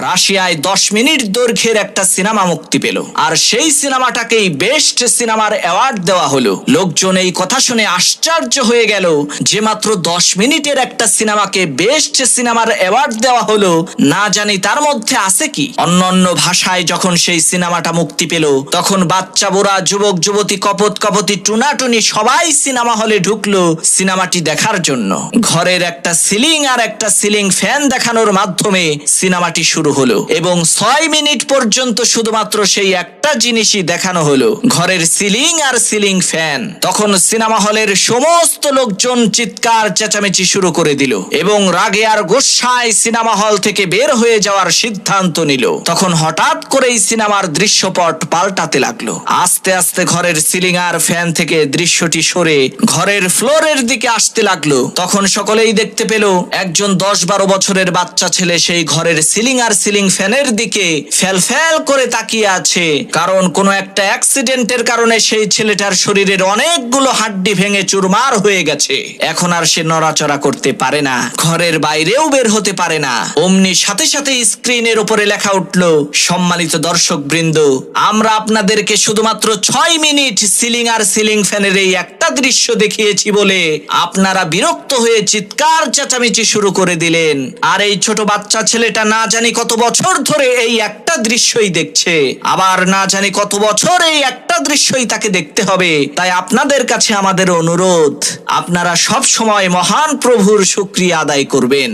রাশিয়ায় 10 মিনিট দৈর্ঘ্যের একটা সিনেমা মুক্তি পেল, আর সেই সিনেমাটাকেই বেস্ট সিনেমার অ্যাওয়ার্ড দেওয়া হলো। লোকজন এই কথা শুনে আশ্চর্য হয়ে গেল যে মাত্র 10 মিনিটের একটা সিনেমাকে বেস্ট সিনেমার অ্যাওয়ার্ড দেওয়া হলো, না জানি তার মধ্যে আছে কি। অন্যান্য ভাষায় যখন সেই সিনেমাটা মুক্তি পেল, তখন বাচ্চা বুড়া যুবক যুবতী কপত কপতি টুনাটুনি সবাই সিনেমা হলে ঢুকলো সিনেমাটি দেখার জন্য। ঘরের একটা সিলিং আর একটা সিলিং ফ্যান দেখানোর মাধ্যমে সিনেমাটি শুরু হলো এবং 6 মিনিট পর্যন্ত শুধুমাত্র সেই একটা জিনিসই দেখানো হলো, ঘরের সিলিং আর সিলিং ফ্যান। তখন সিনেমা হলের সমস্ত লোকজন চিৎকার চেঁচামেচি শুরু করে দিল এবং রাগে আর গোসায় সিনেমা হল থেকে বের হয়ে যাওয়ার সিদ্ধান্ত নিল। তখন হঠাৎ করেই সিনেমার দৃশ্যপট পাল্টাতে লাগলো। আস্তে আস্তে ঘরের সিলিং আর ফ্যান থেকে দৃশ্যটি সরে ঘরের ফ্লোরের দিকে আসতে লাগলো। তখন সকলেই দেখতে পেল একজন 10-12 বছরের বাচ্চা ছেলে সেই ঘরের সিলিং আর সিলিং ফ্যানের দিকে ফ্যাল করে তাকিয়ে আছে, কারণ কোনো একটা অ্যাক্সিডেন্টের কারণে সেই ছেলেটার শরীরের অনেকগুলো হাড্ডি ভেঙে চুরমার হয়ে গেছে। এখন আর সে নড়াচড়া করতে পারে না, ঘরের বাইরেও বের হতে পারে না। অমনি সাথে সাথে স্ক্রিনের উপরে লেখা উঠলো, সম্মানিত দর্শক বৃন্দ, আমরা আপনাদেরকে শুধুমাত্র 6 মিনিট সিলিং আর সিলিং ফ্যানের এই একটা দৃশ্য দেখিয়েছি বলে আপনারা বিরক্ত হয়ে চিৎকার চেঁচামেচি শুরু করে দিলেন। আর এই ছোট বাচ্চা ছেলেটা না জানি কত বছর ধরে এই একটা দৃশ্যই দেখছে, আবার না জানি কত বছর এই একটা দৃশ্যই তাকে দেখতে হবে। তাই আপনাদের কাছে আমাদের অনুরোধ, আপনারা সব সময় মহান প্রভুর শুকরিয়া আদায় করবেন।